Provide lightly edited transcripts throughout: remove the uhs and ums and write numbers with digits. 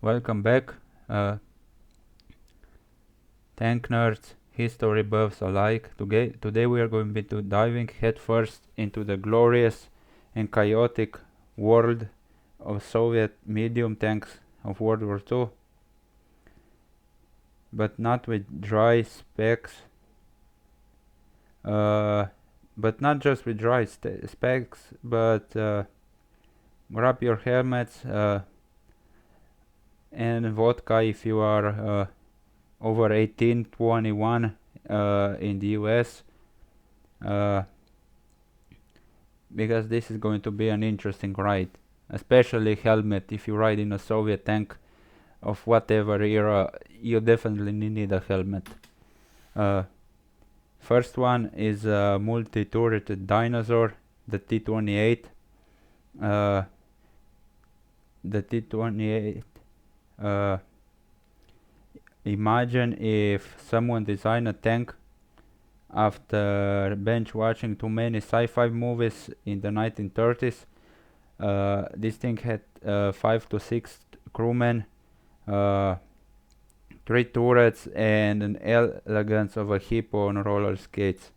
Welcome back, tank nerds, history buffs alike. Today we are going to be diving headfirst into the glorious and chaotic world of Soviet medium tanks of World War II, but not with dry specs, uh, but not just with dry specs, but grab your helmets and vodka if you are over 18, 21 in the US, uh, because this is going to be an interesting ride, especially helmet. If you ride in a Soviet tank of whatever era, you definitely need a helmet. uh, First one is a multi-turreted dinosaur, the T-28. uh, the T-28, imagine if someone designed a tank after bench watching too many sci-fi movies in the 1930s. This thing had 5 to 6 crewmen, uh, 3 turrets, and an elegance of a hippo on roller skates.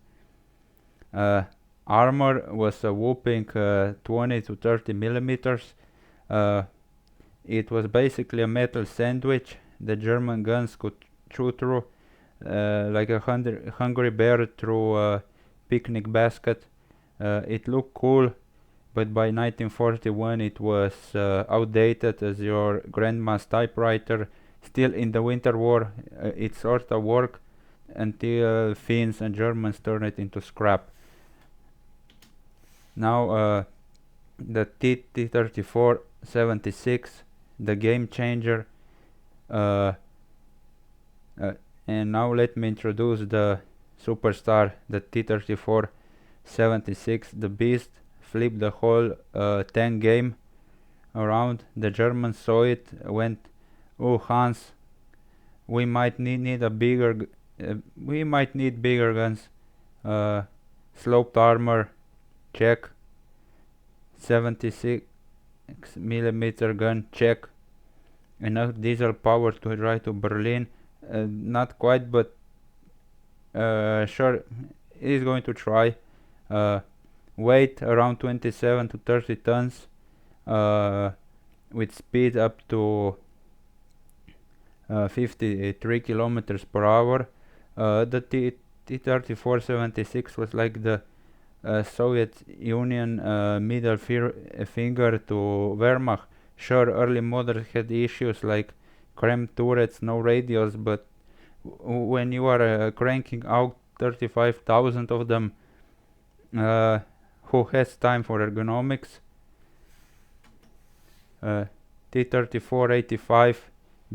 Uh, Armor was a whooping 20 to 30 millimeters. Uh, it was basically a metal sandwich. The German guns could chew through like a hungry bear through a picnic basket. It looked cool, but by 1941 it was outdated as your grandma's typewriter. Still in the Winter War, it sort of worked until Finns and Germans turned it into scrap. Now the T-34-76, the game changer. Uh, uh, and now let me introduce the superstar, the T-34-76, the beast. Flipped the whole tank game around. The Germans saw it, went, "Oh, Hans, we might need a bigger, we might need bigger guns." Uh, Sloped armor, check. 76 millimeter gun, check. Enough diesel power to drive to Berlin, not quite, but sure, he's going to try. Weight around 27 to 30 tons, with speed up to 53 kilometers per hour. The T-34-76 was like the Soviet Union middle finger to Wehrmacht. Sure, early models had issues like cramped turrets, no radios, but when you are cranking out 35,000 of them, who has time for ergonomics? T-34-85,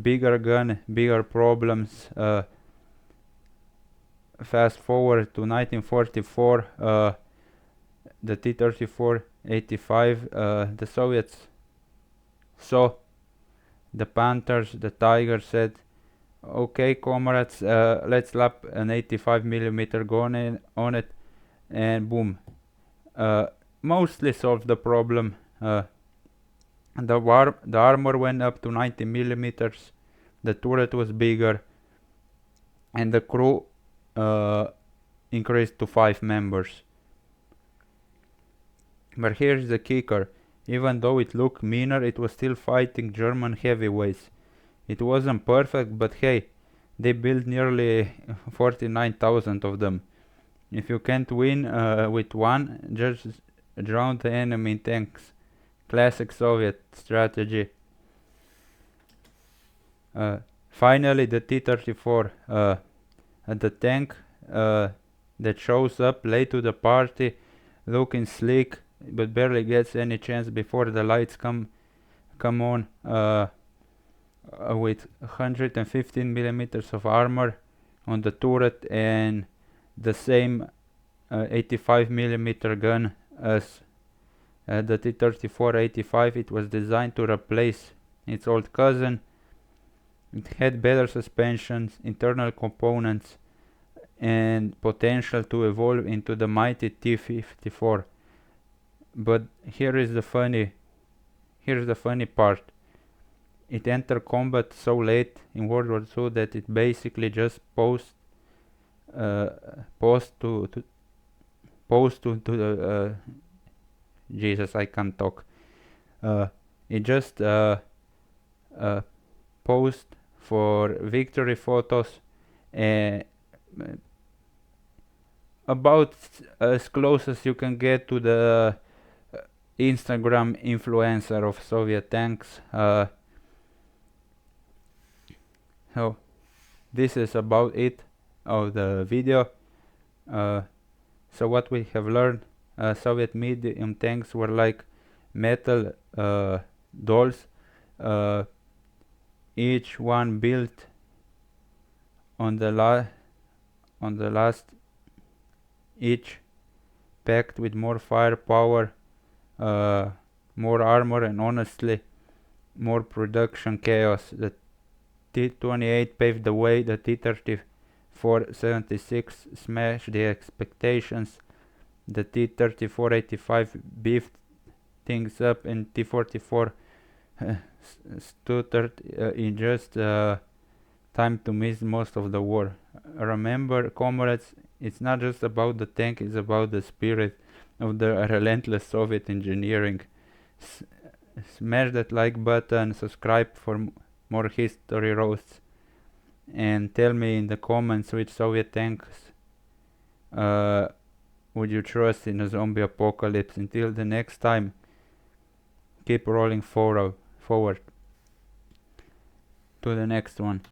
bigger gun, bigger problems. Fast forward to 1944, the T-34-85, the Soviets saw the Panthers, the Tigers, said, "Okay, comrades, let's slap an 85 millimeter gun on it," and boom, mostly solved the problem. The armor went up to 90 millimeters, the turret was bigger, and the crew increased to 5 members. But here's the kicker: even though it looked meaner, it was still fighting German heavyweights. It wasn't perfect, but hey, they built nearly 49,000 of them. If you can't win with one, just drown the enemy in tanks. Classic Soviet strategy. Finally, the T-34, the tank that shows up late to the party, looking sleek, but barely gets any chance before the lights come on. With 115 millimeters of armor on the turret and the same 85 millimeter gun as the T-34-85. It was designed to replace its old cousin. It had better suspensions, internal components, and potential to evolve into the mighty T-54. But here's the funny part. it entered combat so late in World War II that it basically just posed to the Jesus, I can't talk. It just posed for victory photos, and about as close as you can get to the Instagram influencer of Soviet tanks. So this is about it of the video. So what we have learned, Soviet medium tanks were like metal dolls, each one built on the last, each packed with more firepower, more armor, and honestly more production chaos. The T-28 paved the way, the T-34-76 smashed the expectations, the T-34-85 beefed things up, and T-44 stuttered in just time to miss most of the war. Remember, comrades, it's not just about the tank, it's about the spirit of the relentless Soviet engineering. Smash that like button, subscribe for more history roasts, and tell me in the comments which Soviet tanks would you trust in a zombie apocalypse. Until the next time, keep rolling forward to the next one.